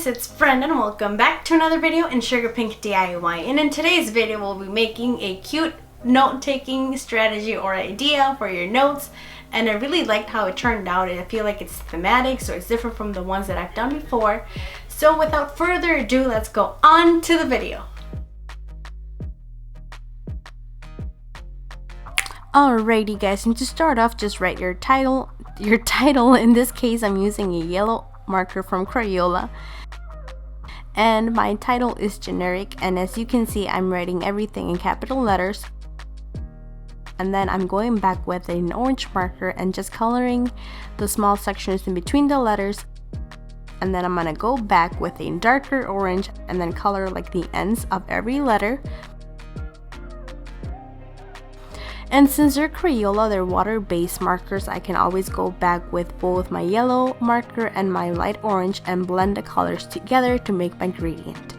guys, it's Brenda and welcome back to another video in SugarPinkDIY. And in today's video, we'll be making a cute note-taking strategy or idea for your notes. And I really liked how it turned out, and I feel like it's thematic, so it's different from the ones that I've done before. So without further ado, let's go on to the video. Alrighty guys, and to start off, just write your title. In this case, I'm using a yellow marker from Crayola, and my title is generic, and as you can see, I'm writing everything in capital letters. And then I'm going back with an orange marker and just coloring the small sections in between the letters. And then I'm gonna go back with a darker orange and then color like the ends of every letter. And since they're Crayola, they're water-based markers, I can always go back with both my yellow marker and my light orange and blend the colors together to make my gradient.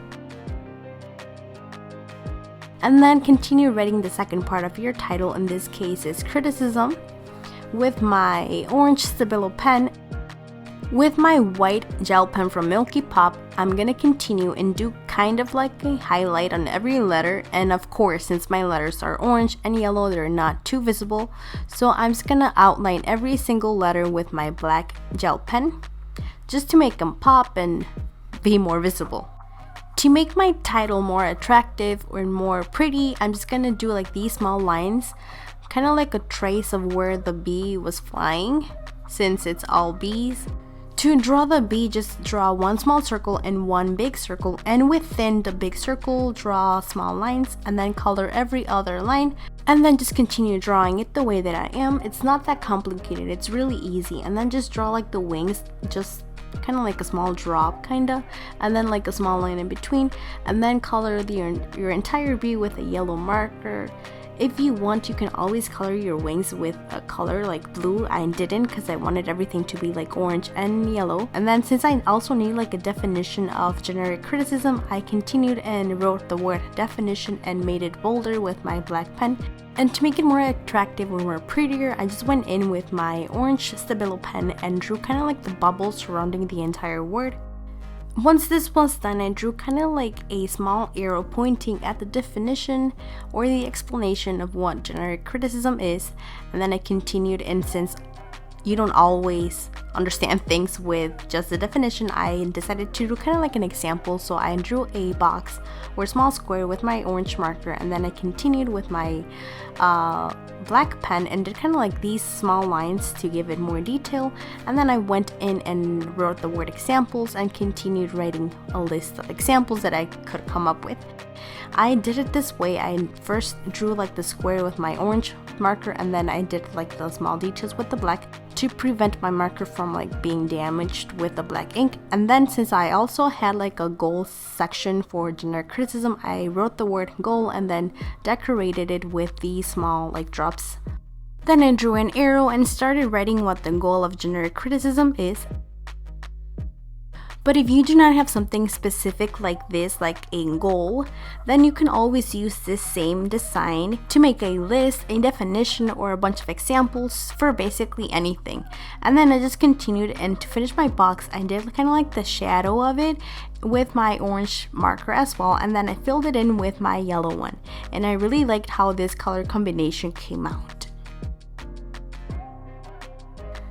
And then continue writing the second part of your title, in this case is criticism, with my orange Stabilo pen. With my white gel pen from Milky Pop, I'm gonna continue and do kind of like a highlight on every letter, and of course, since my letters are orange and yellow, they're not too visible, so I'm just gonna outline every single letter with my black gel pen just to make them pop and be more visible. To make my title more attractive or more pretty, I'm just gonna do like these small lines, kind of like a trace of where the bee was flying, since it's all bees. To draw the bee, just draw one small circle and one big circle, and within the big circle, draw small lines and then color every other line, and then just continue drawing it the way that I am. It's not that complicated, it's really easy. And then just draw like the wings, just kind of like a small drop kinda, and then like a small line in between, and then color your entire bee with a yellow marker. If you want, you can always color your wings with a color like blue. I didn't because I wanted everything to be like orange and yellow. And then since I also need like a definition of generic criticism, I continued and wrote the word definition and made it bolder with my black pen. And to make it more attractive or more prettier, I just went in with my orange Stabilo pen and drew kind of like the bubbles surrounding the entire word. Once this was done, I drew kind of like a small arrow pointing at the definition or the explanation of what generic criticism is, and then I continued, and since you don't always understand things with just the definition, I decided to do kind of like an example. So I drew a box or a small square with my orange marker, and then I continued with my black pen and did kind of like these small lines to give it more detail. And then I went in and wrote the word examples and continued writing a list of examples that I could come up with. I did it this way. I first drew like the square with my orange marker, and then I did like the small details with the black to prevent my marker from like being damaged with the black ink. And then since I also had like a goal section for generic criticism, I wrote the word goal and then decorated it with these small like drops. Then I drew an arrow and started writing what the goal of generic criticism is. But if you do not have something specific like this, like a goal, then you can always use this same design to make a list, a definition, or a bunch of examples for basically anything. And then I just continued, and to finish my box, I did kind of like the shadow of it with my orange marker as well, and then I filled it in with my yellow one. And I really liked how this color combination came out.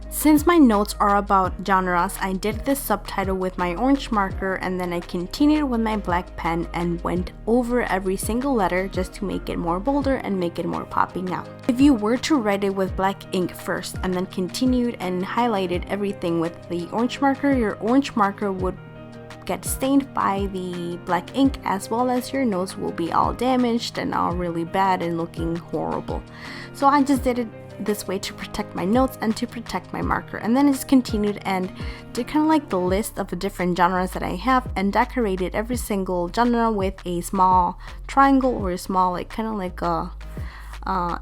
Since my notes are about genres, I did this subtitle with my orange marker, and then I continued with my black pen and went over every single letter just to make it more bolder and make it more popping out. If you were to write it with black ink first and then continued and highlighted everything with the orange marker, your orange marker would get stained by the black ink, as well as your notes will be all damaged and all really bad and looking horrible. So I just did it this way to protect my notes and to protect my marker. And then I just continued and did kind of like the list of the different genres that I have, and decorated every single genre with a small triangle or a small like kind of like a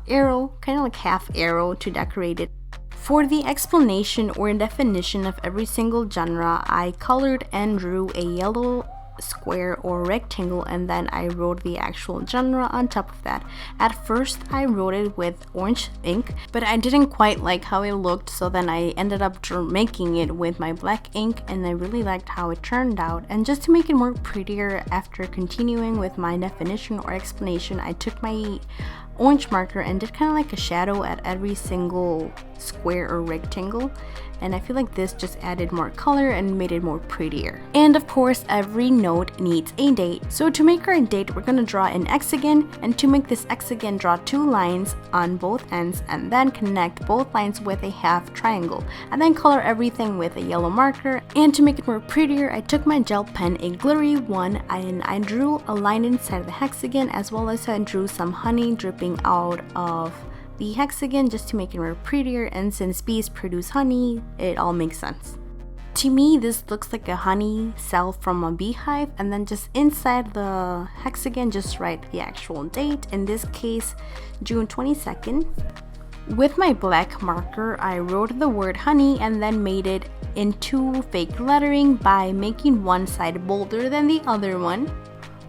arrow, kind of like half arrow to decorate it. For the explanation or definition of every single genre, I colored and drew a yellow square or rectangle, and then I wrote the actual genre on top of that. At first I wrote it with orange ink, but I didn't quite like how it looked, so then I ended up making it with my black ink, and I really liked how it turned out. And just to make it more prettier, after continuing with my definition or explanation, I took my orange marker and did kind of like a shadow at every single square or rectangle, and I feel like this just added more color and made it more prettier. And of course, every note needs a date, so to make our date, we're going to draw an hexagon, and to make this hexagon, draw 2 lines on both ends and then connect both lines with a half triangle, and then color everything with a yellow marker. And to make it more prettier, I took my gel pen, a glittery one, and I drew a line inside of the hexagon, as well as I drew some honey dripping out of the hexagon just to make it more prettier, and since bees produce honey, it all makes sense. To me, this looks like a honey cell from a beehive, and then just inside the hexagon, just write the actual date, in this case, June 22nd. With my black marker, I wrote the word honey and then made it into fake lettering by making one side bolder than the other one.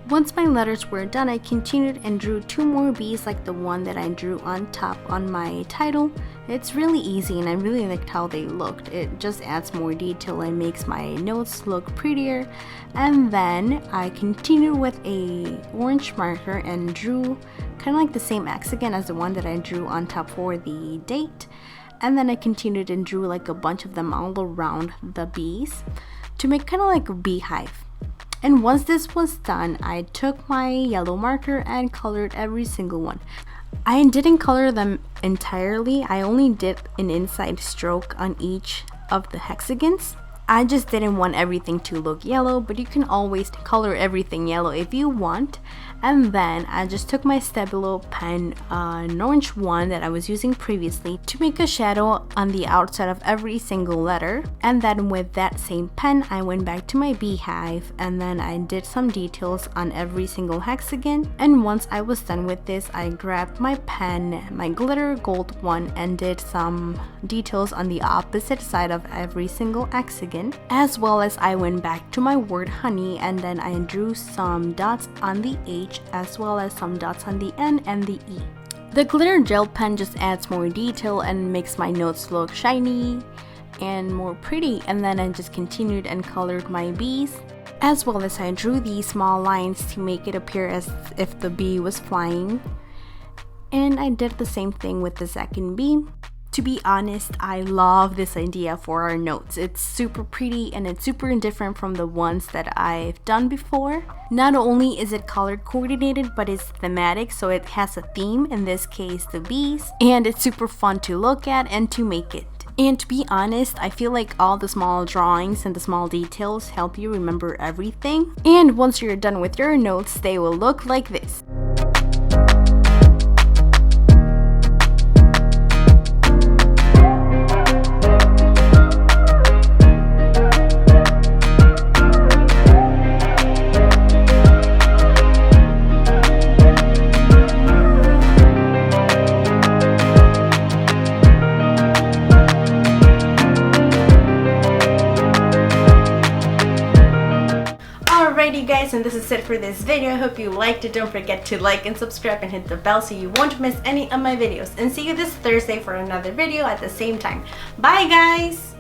Once my letters were done, I continued and drew 2 more bees like the one that I drew on top on my title. It's really easy and I really liked how they looked. It just adds more detail and makes my notes look prettier. And then I continued with a orange marker and drew kind of like the same hexagon as the one that I drew on top for the date. And then I continued and drew like a bunch of them all around the bees to make kind of like a beehive. And once this was done, I took my yellow marker and colored every single one. I didn't color them entirely, I only did an inside stroke on each of the hexagons. I just didn't want everything to look yellow, but you can always color everything yellow if you want. And then I just took my Stabilo pen, an orange one that I was using previously, to make a shadow on the outside of every single letter. And then with that same pen, I went back to my beehive and then I did some details on every single hexagon. And once I was done with this, I grabbed my pen, my glitter gold one, and did some details on the opposite side of every single hexagon. As well as I went back to my word honey and then I drew some dots on the H as well as some dots on the N and the E. The glitter gel pen just adds more detail and makes my notes look shiny and more pretty, and then I just continued and colored my bees, as well as I drew these small lines to make it appear as if the bee was flying. And I did the same thing with the second bee. To be honest, I love this idea for our notes. It's super pretty and it's super different from the ones that I've done before. Not only is it color coordinated, but it's thematic, so it has a theme, in this case the bees, and it's super fun to look at and to make it. And to be honest, I feel like all the small drawings and the small details help you remember everything. And once you're done with your notes, they will look like this. Alrighty guys, and this is it for this video. I hope you liked it. Don't forget to like and subscribe and hit the bell so you won't miss any of my videos. And see you this Thursday for another video at the same time. Bye guys!